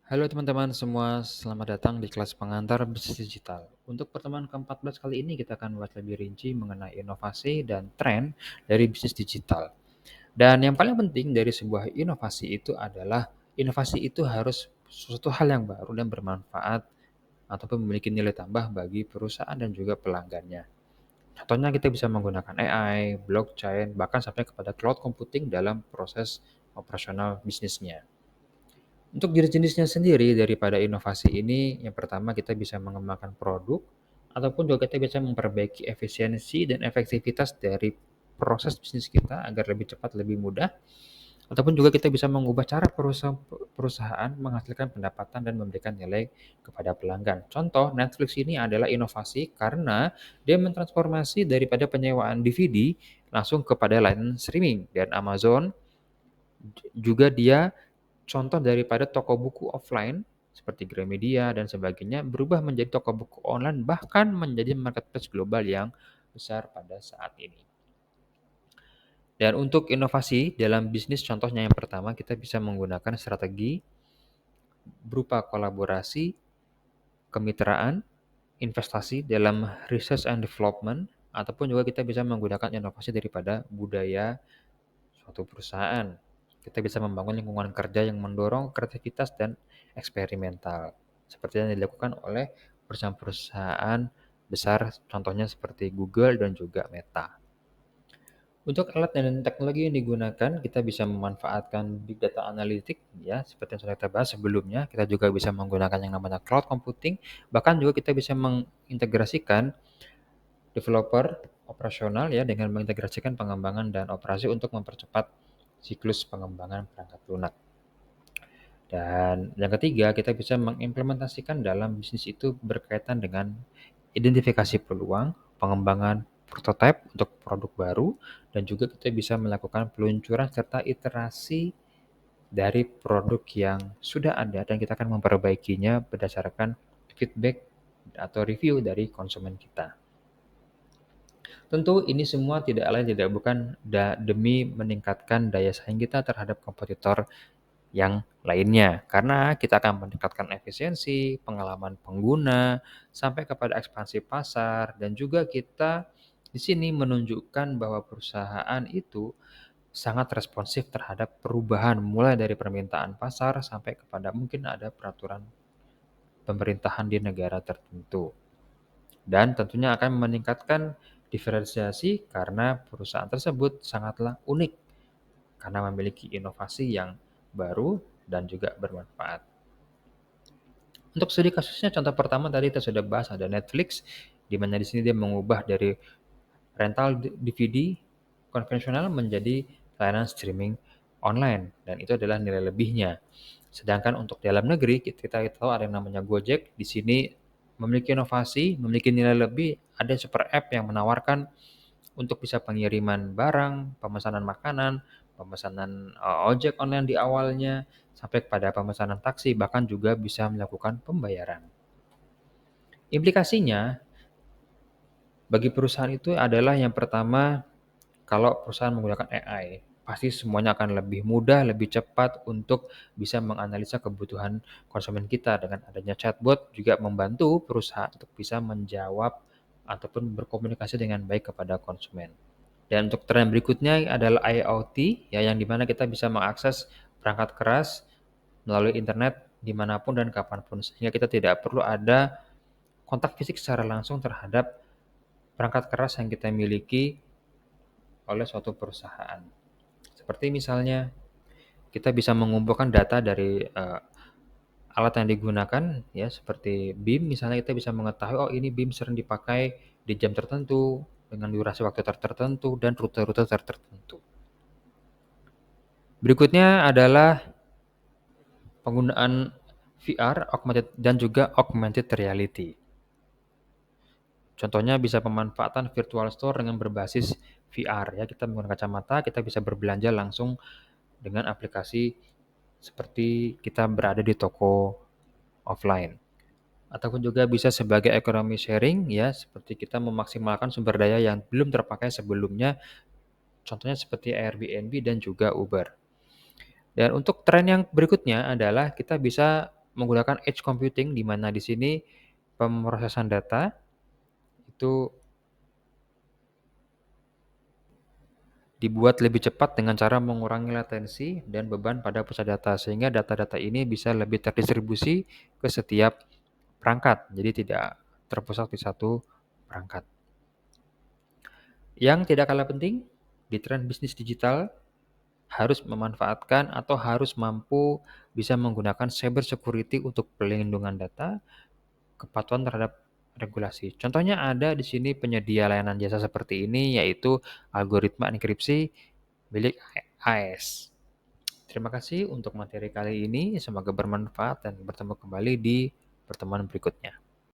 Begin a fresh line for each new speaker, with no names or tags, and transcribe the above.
Halo teman-teman semua, selamat datang di kelas pengantar bisnis digital. Untuk pertemuan ke-14 kali ini kita akan bahas lebih rinci mengenai inovasi dan tren dari bisnis digital. Dan yang paling penting dari sebuah inovasi itu adalah inovasi itu harus sesuatu hal yang baru dan bermanfaat ataupun memiliki nilai tambah bagi perusahaan dan juga pelanggannya. Contohnya kita bisa menggunakan AI, blockchain, bahkan sampai kepada cloud computing dalam proses operasional bisnisnya. Untuk jenis-jenisnya sendiri daripada inovasi ini, yang pertama kita bisa mengembangkan produk, ataupun juga kita bisa memperbaiki efisiensi dan efektivitas dari proses bisnis kita agar lebih cepat, lebih mudah, ataupun juga kita bisa mengubah cara perusahaan menghasilkan pendapatan dan memberikan nilai kepada pelanggan. Contoh, Netflix ini adalah inovasi karena dia mentransformasi daripada penyewaan DVD langsung kepada layanan streaming, dan Amazon juga dia contoh daripada toko buku offline seperti Gramedia dan sebagainya berubah menjadi toko buku online bahkan menjadi marketplace global yang besar pada saat ini. Dan untuk inovasi dalam bisnis contohnya yang pertama kita bisa menggunakan strategi berupa kolaborasi, kemitraan, investasi dalam research and development ataupun juga kita bisa menggunakan inovasi daripada budaya suatu perusahaan. Kita bisa membangun lingkungan kerja yang mendorong kreativitas dan eksperimental, seperti yang dilakukan oleh perusahaan-perusahaan besar, contohnya seperti Google dan juga Meta. Untuk alat dan teknologi yang digunakan, kita bisa memanfaatkan big data analytic, ya, seperti yang sudah kita bahas sebelumnya. Kita juga bisa menggunakan yang namanya cloud computing, bahkan juga kita bisa mengintegrasikan developer operasional ya dengan mengintegrasikan pengembangan dan operasi untuk mempercepat siklus pengembangan perangkat lunak. Dan yang ketiga, kita bisa mengimplementasikan dalam bisnis itu berkaitan dengan identifikasi peluang, pengembangan prototipe untuk produk baru, dan juga kita bisa melakukan peluncuran serta iterasi dari produk yang sudah ada dan kita akan memperbaikinya berdasarkan feedback atau review dari konsumen kita. Tentu ini semua tidak lain tidak bukan demi meningkatkan daya saing kita terhadap kompetitor yang lainnya. Karena kita akan meningkatkan efisiensi, pengalaman pengguna, sampai kepada ekspansi pasar dan juga kita di sini menunjukkan bahwa perusahaan itu sangat responsif terhadap perubahan mulai dari permintaan pasar sampai kepada mungkin ada peraturan pemerintahan di negara tertentu. Dan tentunya akan meningkatkan diferensiasi karena perusahaan tersebut sangatlah unik karena memiliki inovasi yang baru dan juga bermanfaat. Untuk studi kasusnya contoh pertama tadi kita sudah bahas ada Netflix, di mana di sini dia mengubah dari rental DVD konvensional menjadi layanan streaming online dan itu adalah nilai lebihnya. Sedangkan untuk dalam negeri kita tahu ada yang namanya Gojek, di sini memiliki inovasi, memiliki nilai lebih, ada super app yang menawarkan untuk bisa pengiriman barang, pemesanan makanan, pemesanan ojek online di awalnya, sampai kepada pemesanan taksi, bahkan juga bisa melakukan pembayaran. Implikasinya bagi perusahaan itu adalah yang pertama, kalau perusahaan menggunakan AI, pasti semuanya akan lebih mudah, lebih cepat untuk bisa menganalisa kebutuhan konsumen kita. Dengan adanya chatbot juga membantu perusahaan untuk bisa menjawab ataupun berkomunikasi dengan baik kepada konsumen. Dan untuk tren berikutnya adalah IoT, ya, yang dimana kita bisa mengakses perangkat keras melalui internet dimanapun dan kapanpun, sehingga kita tidak perlu ada kontak fisik secara langsung terhadap perangkat keras yang kita miliki oleh suatu perusahaan. Seperti misalnya kita bisa mengumpulkan data dari alat yang digunakan, ya seperti BIM, misalnya kita bisa mengetahui oh ini BIM sering dipakai di jam tertentu dengan durasi waktu tertentu dan rute-rute tertentu. Berikutnya adalah penggunaan VR, augmented dan juga augmented reality. Contohnya bisa pemanfaatan virtual store dengan berbasis VR ya. Kita menggunakan kacamata, kita bisa berbelanja langsung dengan aplikasi seperti kita berada di toko offline. Ataupun juga bisa sebagai economy sharing ya, seperti kita memaksimalkan sumber daya yang belum terpakai sebelumnya, contohnya seperti Airbnb dan juga Uber. Dan untuk tren yang berikutnya adalah kita bisa menggunakan edge computing, di mana di sini pemrosesan data itu dibuat lebih cepat dengan cara mengurangi latensi dan beban pada pusat data, sehingga data-data ini bisa lebih terdistribusi ke setiap perangkat, jadi tidak terpusat di satu perangkat. Yang tidak kalah penting, di tren bisnis digital harus memanfaatkan atau harus mampu bisa menggunakan cyber security untuk pelindungan data, kepatuhan terhadap regulasi. Contohnya ada di sini penyedia layanan jasa seperti ini, yaitu algoritma enkripsi milik AES. Terima kasih untuk materi kali ini, semoga bermanfaat dan bertemu kembali di pertemuan berikutnya.